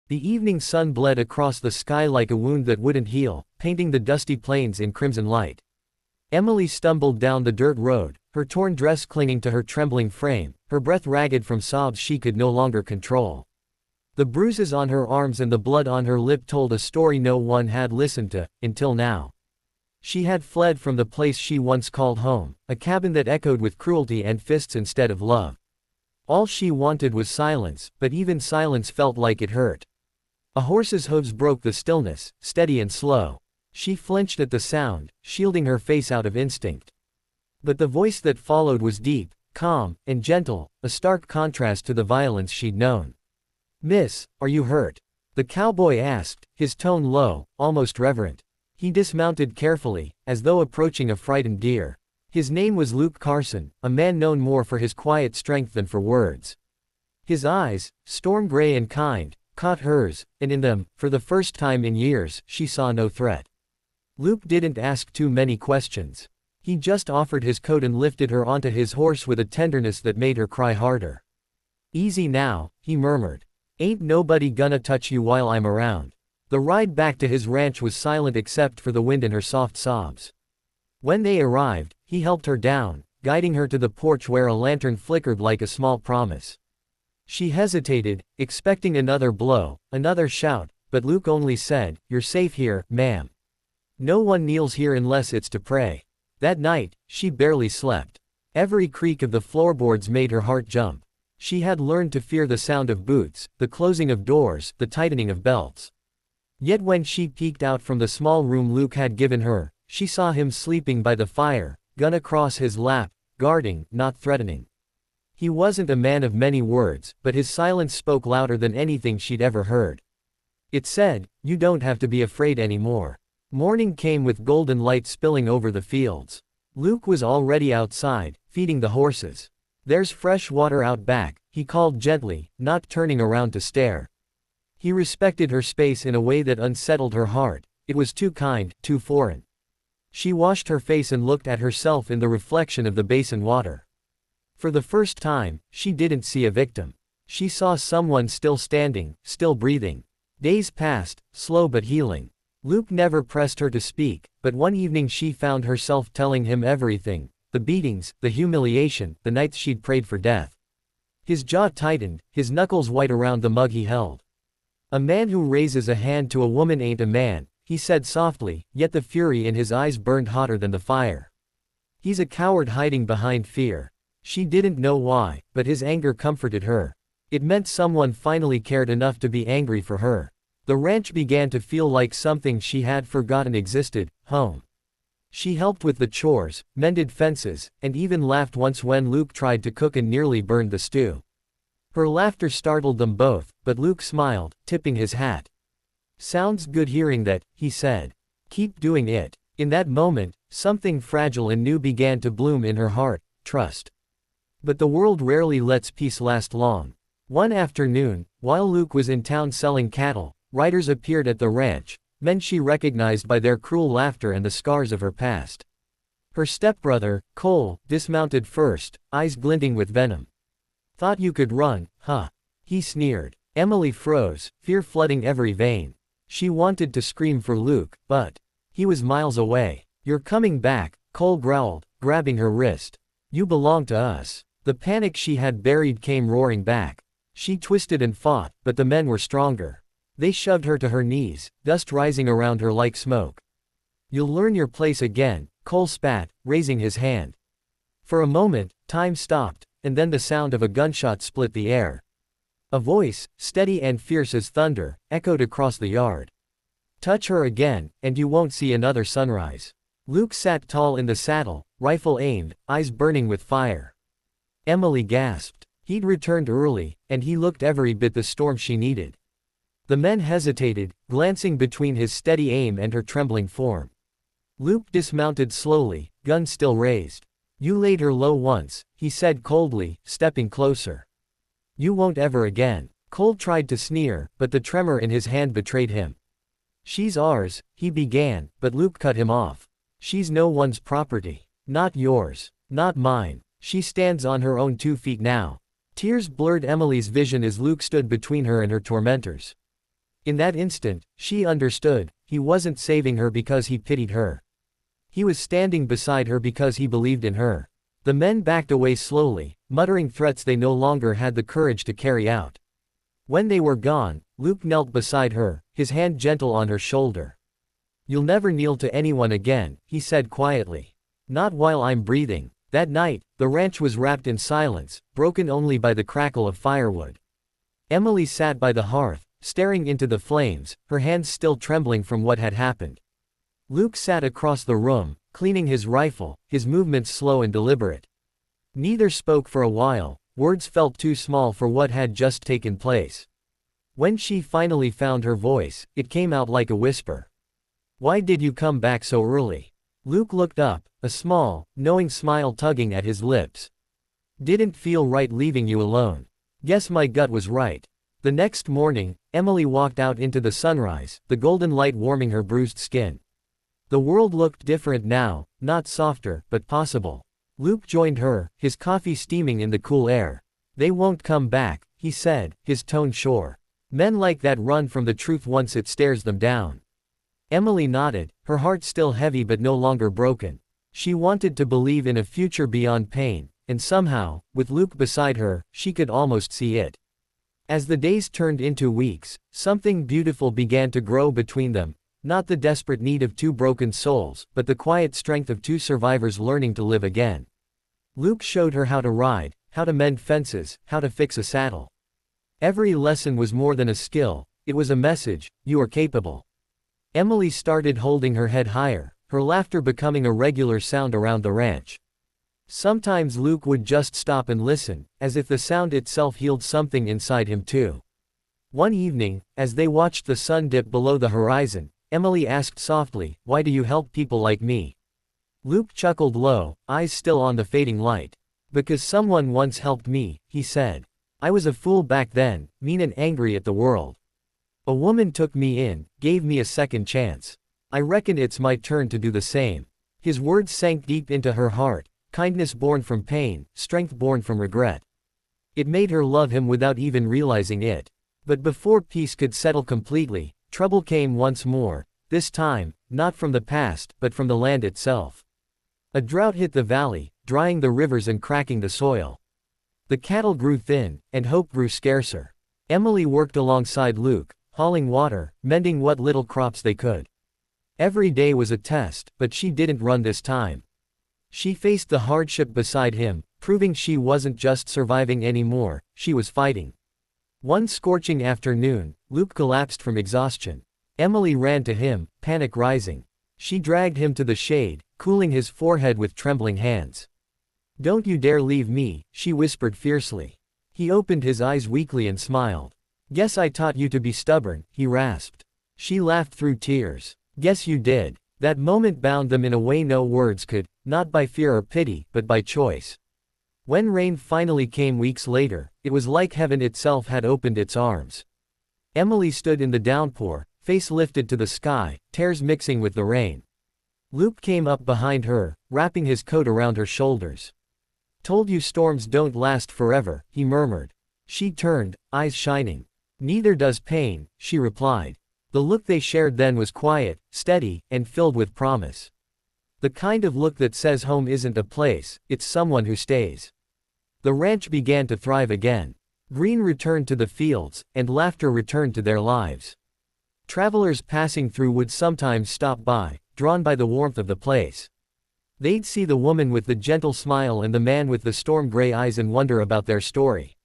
The evening sun bled across the sky like a wound that wouldn't heal, painting the dusty plains in crimson light. Emily stumbled down the dirt road, her torn dress clinging to her trembling frame, her breath ragged from sobs she could no longer control. The bruises on her arms and the blood on her lip told a story no one had listened to, until now. She had fled from the place she once called home, a cabin that echoed with cruelty and fists instead of love. All she wanted was silence, but even silence felt like it hurt. A horse's hooves broke the stillness, steady and slow. She flinched at the sound, shielding her face out of instinct. But the voice that followed was deep, calm, and gentle, a stark contrast to the violence she'd known. "Miss, are you hurt?" the cowboy asked, his tone low, almost reverent. He dismounted carefully, as though approaching a frightened deer. His name was Luke Carson, a man known more for his quiet strength than for words. His eyes, storm gray and kind, caught hers, and in them, for the first time in years, she saw no threat. Luke didn't ask too many questions. He just offered his coat and lifted her onto his horse with a tenderness that made her cry harder. "Easy now," he murmured. "Ain't nobody gonna touch you while I'm around." The ride back to his ranch was silent except for the wind in her soft sobs. When they arrived, he helped her down, guiding her to the porch where a lantern flickered like a small promise. She hesitated, expecting another blow, another shout, but Luke only said, "You're safe here, ma'am. No one kneels here unless it's to pray." That night, she barely slept. Every creak of the floorboards made her heart jump. She had learned to fear the sound of boots, the closing of doors, the tightening of belts. Yet when she peeked out from the small room Luke had given her, she saw him sleeping by the fire, gun across his lap, guarding, not threatening. He wasn't a man of many words, but his silence spoke louder than anything she'd ever heard. It said, "You don't have to be afraid anymore." Morning came with golden light spilling over the fields. Luke was already outside, feeding the horses. "There's fresh water out back," he called gently, not turning around to stare. He respected her space in a way that unsettled her heart. It was too kind, too foreign. She washed her face and looked at herself in the reflection of the basin water. For the first time, she didn't see a victim. She saw someone still standing, still breathing. Days passed, slow but healing. Luke never pressed her to speak, but one evening she found herself telling him everything, the beatings, the humiliation, the nights she'd prayed for death. His jaw tightened, his knuckles white around the mug he held. "A man who raises a hand to a woman ain't a man," he said softly, yet the fury in his eyes burned hotter than the fire. "He's a coward hiding behind fear." She didn't know why, but his anger comforted her. It meant someone finally cared enough to be angry for her. The ranch began to feel like something she had forgotten existed, home. She helped with the chores, mended fences, and even laughed once when Luke tried to cook and nearly burned the stew. Her laughter startled them both, but Luke smiled, tipping his hat. "Sounds good hearing that," he said. "Keep doing it." In that moment, something fragile and new began to bloom in her heart, trust. But the world rarely lets peace last long. One afternoon, while Luke was in town selling cattle, riders appeared at the ranch, men she recognized by their cruel laughter and the scars of her past. Her stepbrother, Cole, dismounted first, eyes glinting with venom. "Thought you could run, huh?" he sneered. Emily froze, fear flooding every vein. She wanted to scream for Luke, but he was miles away. "You're coming back," Cole growled, grabbing her wrist. "You belong to us." The panic she had buried came roaring back. She twisted and fought, but the men were stronger. They shoved her to her knees, dust rising around her like smoke. "You'll learn your place again," Cole spat, raising his hand. For a moment, time stopped, and then the sound of a gunshot split the air. A voice, steady and fierce as thunder, echoed across the yard. "Touch her again, and you won't see another sunrise." Luke sat tall in the saddle, rifle aimed, eyes burning with fire. Emily gasped. He'd returned early, and he looked every bit the storm she needed. The men hesitated, glancing between his steady aim and her trembling form. Luke dismounted slowly, gun still raised. "You laid her low once," he said coldly, stepping closer. "You won't ever again." Cole tried to sneer, but the tremor in his hand betrayed him. "She's ours," he began, but Luke cut him off. "She's no one's property. Not yours. Not mine. She stands on her own 2 feet now." Tears blurred Emily's vision as Luke stood between her and her tormentors. In that instant, she understood, he wasn't saving her because he pitied her. He was standing beside her because he believed in her. The men backed away slowly, muttering threats they no longer had the courage to carry out. When they were gone, Luke knelt beside her, his hand gentle on her shoulder. "You'll never kneel to anyone again," he said quietly. "Not while I'm breathing." That night, the ranch was wrapped in silence, broken only by the crackle of firewood. Emily sat by the hearth, staring into the flames, her hands still trembling from what had happened. Luke sat across the room, cleaning his rifle, his movements slow and deliberate. Neither spoke for a while, words felt too small for what had just taken place. When she finally found her voice, it came out like a whisper. "Why did you come back so early?" Luke looked up, a small, knowing smile tugging at his lips. "Didn't feel right leaving you alone. Guess my gut was right." The next morning, Emily walked out into the sunrise, the golden light warming her bruised skin. The world looked different now, not softer, but possible. Luke joined her, his coffee steaming in the cool air. "They won't come back," he said, his tone sure. "Men like that run from the truth once it stares them down." Emily nodded, her heart still heavy but no longer broken. She wanted to believe in a future beyond pain, and somehow, with Luke beside her, she could almost see it. As the days turned into weeks, something beautiful began to grow between them, not the desperate need of two broken souls, but the quiet strength of two survivors learning to live again. Luke showed her how to ride, how to mend fences, how to fix a saddle. Every lesson was more than a skill, it was a message: you are capable. Emily started holding her head higher, her laughter becoming a regular sound around the ranch. Sometimes Luke would just stop and listen, as if the sound itself healed something inside him too. One evening, as they watched the sun dip below the horizon, Emily asked softly, "Why do you help people like me?" Luke chuckled low, eyes still on the fading light. "Because someone once helped me," he said. "I was a fool back then, mean and angry at the world. A woman took me in, gave me a second chance. I reckon it's my turn to do the same." His words sank deep into her heart. Kindness born from pain, strength born from regret. It made her love him without even realizing it. But before peace could settle completely, trouble came once more, this time, not from the past, but from the land itself. A drought hit the valley, drying the rivers and cracking the soil. The cattle grew thin, and hope grew scarcer. Emily worked alongside Luke, hauling water, mending what little crops they could. Every day was a test, but she didn't run this time. She faced the hardship beside him, proving she wasn't just surviving anymore, she was fighting. One scorching afternoon, Luke collapsed from exhaustion. Emily ran to him, panic rising. She dragged him to the shade, cooling his forehead with trembling hands. "Don't you dare leave me," she whispered fiercely. He opened his eyes weakly and smiled. "Guess I taught you to be stubborn," he rasped. She laughed through tears. "Guess you did." That moment bound them in a way no words could, not by fear or pity, but by choice. When rain finally came weeks later, it was like heaven itself had opened its arms. Emily stood in the downpour, face lifted to the sky, tears mixing with the rain. Luke came up behind her, wrapping his coat around her shoulders. "Told you storms don't last forever," he murmured. She turned, eyes shining. "Neither does pain," she replied. The look they shared then was quiet, steady, and filled with promise. The kind of look that says home isn't a place, it's someone who stays. The ranch began to thrive again. Green returned to the fields, and laughter returned to their lives. Travelers passing through would sometimes stop by, drawn by the warmth of the place. They'd see the woman with the gentle smile and the man with the storm-gray eyes and wonder about their story.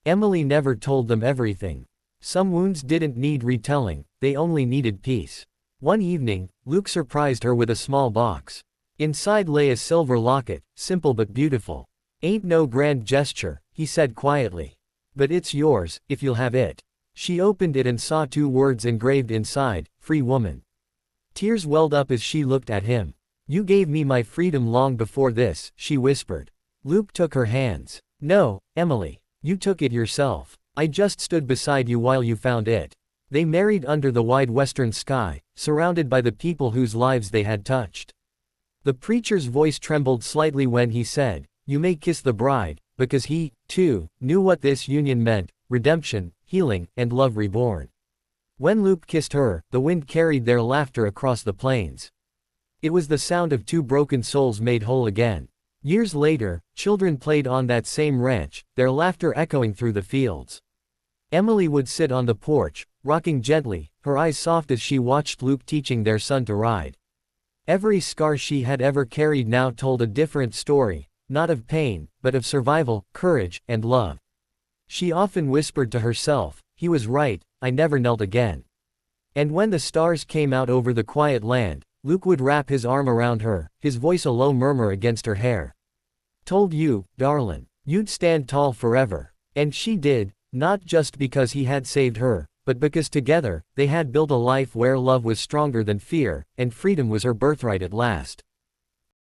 Emily never told them everything. Some wounds didn't need retelling, they only needed peace. One evening, Luke surprised her with a small box. Inside lay a silver locket, simple but beautiful. "Ain't no grand gesture," he said quietly. "But it's yours, if you'll have it." She opened it and saw two words engraved inside, "Free Woman." Tears welled up as she looked at him. "You gave me my freedom long before this," she whispered. Luke took her hands. "No, Emily. You took it yourself. I just stood beside you while you found it." They married under the wide western sky, surrounded by the people whose lives they had touched. The preacher's voice trembled slightly when he said, "You may kiss the bride," because he, too, knew what this union meant: redemption, healing, and love reborn. When Luke kissed her, the wind carried their laughter across the plains. It was the sound of two broken souls made whole again. Years later, children played on that same ranch, their laughter echoing through the fields. Emily would sit on the porch, rocking gently, her eyes soft as she watched Luke teaching their son to ride. Every scar she had ever carried now told a different story, not of pain, but of survival, courage, and love. She often whispered to herself, "He was right, I never knelt again." And when the stars came out over the quiet land, Luke would wrap his arm around her, his voice a low murmur against her hair. "Told you, darlin', you'd stand tall forever." And she did, not just because he had saved her, but because together, they had built a life where love was stronger than fear, and freedom was her birthright at last.